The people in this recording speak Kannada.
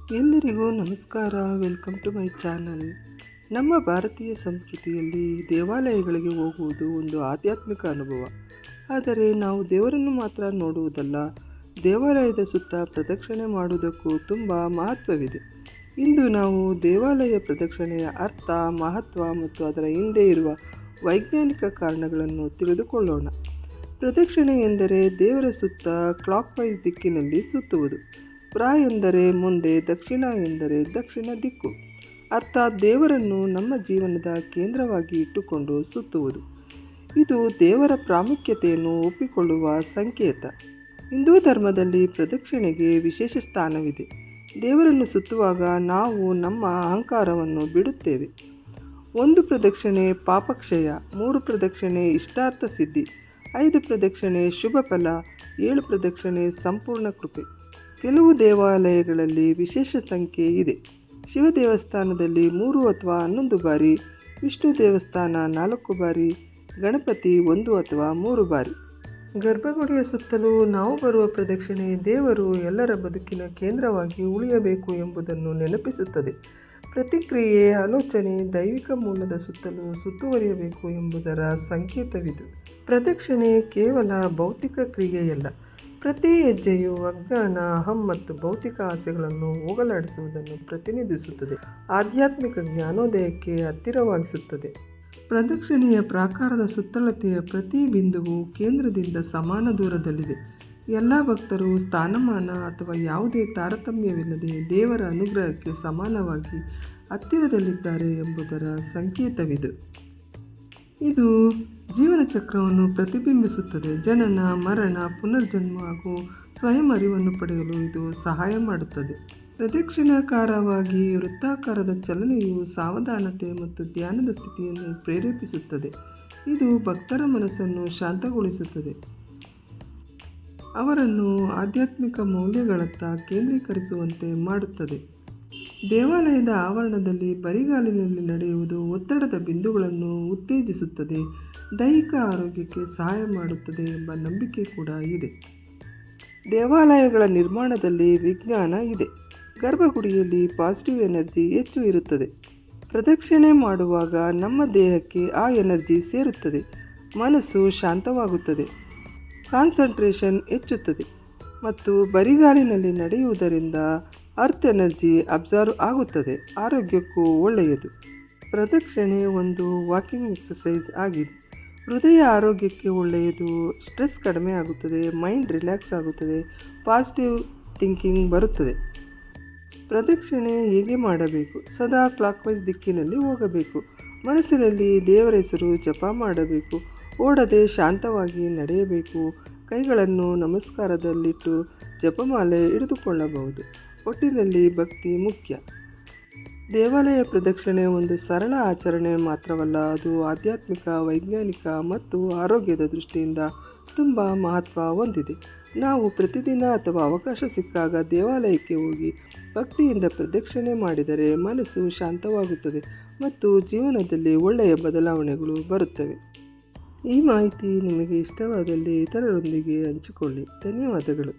ಎಲ್ಲರಿಗೂ ನಮಸ್ಕಾರ. Welcome to my channel. ನಮ್ಮ ಭಾರತೀಯ ಸಂಸ್ಕೃತಿಯಲ್ಲಿ ದೇವಾಲಯಗಳಿಗೆ ಹೋಗುವುದು ಒಂದು ಆಧ್ಯಾತ್ಮಿಕ ಅನುಭವ. ಆದರೆ ನಾವು ದೇವರನ್ನು ಮಾತ್ರ ನೋಡುವುದಲ್ಲ, ದೇವಾಲಯದ ಸುತ್ತ ಪ್ರದಕ್ಷಿಣೆ ಮಾಡುವುದಕ್ಕೂ ತುಂಬ ಮಹತ್ವವಿದೆ. ಇಂದು ನಾವು ದೇವಾಲಯ ಪ್ರದಕ್ಷಿಣೆಯ ಅರ್ಥ, ಮಹತ್ವ ಮತ್ತು ಅದರ ಹಿಂದೆ ಇರುವ ವೈಜ್ಞಾನಿಕ ಕಾರಣಗಳನ್ನು ತಿಳಿದುಕೊಳ್ಳೋಣ. ಪ್ರದಕ್ಷಿಣೆ ಎಂದರೆ ದೇವರ ಸುತ್ತ ಕ್ಲಾಕ್ ವೈಸ್ ದಿಕ್ಕಿನಲ್ಲಿ ಸುತ್ತುವುದು. ಪ್ರ ಎಂದರೆ ಮುಂದೆ, ದಕ್ಷಿಣ ಎಂದರೆ ದಕ್ಷಿಣ ದಿಕ್ಕು, ಅರ್ಥಾತ್ ದೇವರನ್ನು ನಮ್ಮ ಜೀವನದ ಕೇಂದ್ರವಾಗಿ ಇಟ್ಟುಕೊಂಡು ಸುತ್ತುವುದು. ಇದು ದೇವರ ಪ್ರಾಮುಖ್ಯತೆಯನ್ನು ಒಪ್ಪಿಕೊಳ್ಳುವ ಸಂಕೇತ. ಹಿಂದೂ ಧರ್ಮದಲ್ಲಿ ಪ್ರದಕ್ಷಿಣೆಗೆ ವಿಶೇಷ ಸ್ಥಾನವಿದೆ. ದೇವರನ್ನು ಸುತ್ತುವಾಗ ನಾವು ನಮ್ಮ ಅಹಂಕಾರವನ್ನು ಬಿಡುತ್ತೇವೆ. 1 ಪ್ರದಕ್ಷಿಣೆ ಪಾಪಕ್ಷಯ, 3 ಪ್ರದಕ್ಷಿಣೆ ಇಷ್ಟಾರ್ಥ ಸಿದ್ಧಿ, 5 ಪ್ರದಕ್ಷಿಣೆ ಶುಭ ಫಲ, 7 ಪ್ರದಕ್ಷಿಣೆ ಸಂಪೂರ್ಣ ಕೃಪೆ. ಕೆಲವು ದೇವಾಲಯಗಳಲ್ಲಿ ವಿಶೇಷ ಸಂಖ್ಯೆ ಇದೆ. ಶಿವ ದೇವಸ್ಥಾನದಲ್ಲಿ 3 ಅಥವಾ 11 ಬಾರಿ, ವಿಷ್ಣು ದೇವಸ್ಥಾನ 4 ಬಾರಿ, ಗಣಪತಿ 1 ಅಥವಾ 3 ಬಾರಿ. ಗರ್ಭಗುಡಿಯ ಸುತ್ತಲೂ ನಾವು ಬರುವ ಪ್ರದಕ್ಷಿಣೆ ದೇವರು ಎಲ್ಲರ ಬದುಕಿನ ಕೇಂದ್ರವಾಗಿ ಉಳಿಯಬೇಕು ಎಂಬುದನ್ನು ನೆನಪಿಸುತ್ತದೆ. ಪ್ರತಿಕ್ರಿಯೆ, ಆಲೋಚನೆ ದೈವಿಕ ಮೂಲದ ಸುತ್ತಲೂ ಸುತ್ತುವರಿಯಬೇಕು ಎಂಬುದರ ಸಂಕೇತವಿದು. ಪ್ರದಕ್ಷಿಣೆ ಕೇವಲ ಭೌತಿಕ ಕ್ರಿಯೆಯಲ್ಲ. ಪ್ರತಿ ಹೆಜ್ಜೆಯು ಅಜ್ಞಾನ, ಅಹಂ ಮತ್ತು ಭೌತಿಕ ಆಸೆಗಳನ್ನು ಹೋಗಲಾಡಿಸುವುದನ್ನು ಪ್ರತಿನಿಧಿಸುತ್ತದೆ. ಆಧ್ಯಾತ್ಮಿಕ ಜ್ಞಾನೋದಯಕ್ಕೆ ಹತ್ತಿರವಾಗಿಸುತ್ತದೆ. ಪ್ರದಕ್ಷಿಣೆಯ ಪ್ರಾಕಾರದ ಸುತ್ತಳತೆಯ ಪ್ರತಿ ಬಿಂದುವು ಕೇಂದ್ರದಿಂದ ಸಮಾನ ದೂರದಲ್ಲಿದೆ. ಎಲ್ಲ ಭಕ್ತರು ಸ್ಥಾನಮಾನ ಅಥವಾ ಯಾವುದೇ ತಾರತಮ್ಯವಿಲ್ಲದೆ ದೇವರ ಅನುಗ್ರಹಕ್ಕೆ ಸಮಾನವಾಗಿ ಹತ್ತಿರದಲ್ಲಿದ್ದಾರೆ ಎಂಬುದರ ಸಂಕೇತವಿದು. ಇದು ಜೀವನ ಚಕ್ರವನ್ನು ಪ್ರತಿಬಿಂಬಿಸುತ್ತದೆ. ಜನನ, ಮರಣ, ಪುನರ್ಜನ್ಮ ಹಾಗೂ ಸ್ವಯಂ ಅರಿವನ್ನು ಪಡೆಯಲು ಇದು ಸಹಾಯ ಮಾಡುತ್ತದೆ. ಪ್ರದಕ್ಷಿಣಾಕಾರವಾಗಿ ವೃತ್ತಾಕಾರದ ಚಲನೆಯು ಸಾವಧಾನತೆ ಮತ್ತು ಧ್ಯಾನದ ಸ್ಥಿತಿಯನ್ನು ಪ್ರೇರೇಪಿಸುತ್ತದೆ. ಇದು ಭಕ್ತರ ಮನಸ್ಸನ್ನು ಶಾಂತಗೊಳಿಸುತ್ತದೆ, ಅವರನ್ನು ಆಧ್ಯಾತ್ಮಿಕ ಮೌಲ್ಯಗಳತ್ತ ಕೇಂದ್ರೀಕರಿಸುವಂತೆ ಮಾಡುತ್ತದೆ. ದೇವಾಲಯದ ಆವರಣದಲ್ಲಿ ಬರಿಗಾಲಿನಲ್ಲಿ ನಡೆಯುವುದು ಒತ್ತಡದ ಬಿಂದುಗಳನ್ನು ಉತ್ತೇಜಿಸುತ್ತದೆ, ದೈಹಿಕ ಆರೋಗ್ಯಕ್ಕೆ ಸಹಾಯ ಮಾಡುತ್ತದೆ ಎಂಬ ನಂಬಿಕೆ ಕೂಡ ಇದೆ. ದೇವಾಲಯಗಳ ನಿರ್ಮಾಣದಲ್ಲಿ ವಿಜ್ಞಾನ ಇದೆ. ಗರ್ಭಗುಡಿಯಲ್ಲಿ ಪಾಸಿಟಿವ್ ಎನರ್ಜಿ ಹೆಚ್ಚು ಇರುತ್ತದೆ. ಪ್ರದಕ್ಷಿಣೆ ಮಾಡುವಾಗ ನಮ್ಮ ದೇಹಕ್ಕೆ ಆ ಎನರ್ಜಿ ಸೇರುತ್ತದೆ, ಮನಸ್ಸು ಶಾಂತವಾಗುತ್ತದೆ, ಕಾನ್ಸಂಟ್ರೇಷನ್ ಹೆಚ್ಚುತ್ತದೆ ಮತ್ತು ಬರಿಗಾಲಿನಲ್ಲಿ ನಡೆಯುವುದರಿಂದ ಅರ್ತ್ ಎನರ್ಜಿ ಅಬ್ಸರ್ವ್ ಆಗುತ್ತದೆ, ಆರೋಗ್ಯಕ್ಕೂ ಒಳ್ಳೆಯದು. ಪ್ರದಕ್ಷಿಣೆ ಒಂದು ವಾಕಿಂಗ್ ಎಕ್ಸಸೈಸ್ ಆಗಿದೆ. ಹೃದಯ ಆರೋಗ್ಯಕ್ಕೆ ಒಳ್ಳೆಯದು, ಸ್ಟ್ರೆಸ್ ಕಡಿಮೆ ಆಗುತ್ತದೆ, ಮೈಂಡ್ ರಿಲ್ಯಾಕ್ಸ್ ಆಗುತ್ತದೆ, ಪಾಸಿಟಿವ್ ಥಿಂಕಿಂಗ್ ಬರುತ್ತದೆ. ಪ್ರದಕ್ಷಿಣೆ ಹೇಗೆ ಮಾಡಬೇಕು? ಸದಾ ಕ್ಲಾಕ್ ವೈಸ್ ದಿಕ್ಕಿನಲ್ಲಿ ಹೋಗಬೇಕು. ಮನಸ್ಸಿನಲ್ಲಿ ದೇವರ ಹೆಸರು ಜಪ ಮಾಡಬೇಕು. ಓಡದೆ ಶಾಂತವಾಗಿ ನಡೆಯಬೇಕು. ಕೈಗಳನ್ನು ನಮಸ್ಕಾರದಲ್ಲಿಟ್ಟು ಜಪಮಾಲೆ ಹಿಡಿದುಕೊಳ್ಳಬಹುದು. ಒಟ್ಟಿನಲ್ಲಿ ಭಕ್ತಿ ಮುಖ್ಯ. ದೇವಾಲಯ ಪ್ರದಕ್ಷಿಣೆ ಒಂದು ಸರಳ ಆಚರಣೆ ಮಾತ್ರವಲ್ಲ, ಅದು ಆಧ್ಯಾತ್ಮಿಕ, ವೈಜ್ಞಾನಿಕ ಮತ್ತು ಆರೋಗ್ಯದ ದೃಷ್ಟಿಯಿಂದ ತುಂಬ ಮಹತ್ವ ಹೊಂದಿದೆ. ನಾವು ಪ್ರತಿದಿನ ಅಥವಾ ಅವಕಾಶ ಸಿಕ್ಕಾಗ ದೇವಾಲಯಕ್ಕೆ ಹೋಗಿ ಭಕ್ತಿಯಿಂದ ಪ್ರದಕ್ಷಿಣೆ ಮಾಡಿದರೆ ಮನಸ್ಸು ಶಾಂತವಾಗುತ್ತದೆ ಮತ್ತು ಜೀವನದಲ್ಲಿ ಒಳ್ಳೆಯ ಬದಲಾವಣೆಗಳು ಬರುತ್ತವೆ. ಈ ಮಾಹಿತಿ ನಿಮಗೆ ಇಷ್ಟವಾದಲ್ಲಿ ಇತರರೊಂದಿಗೆ ಹಂಚಿಕೊಳ್ಳಿ. ಧನ್ಯವಾದಗಳು.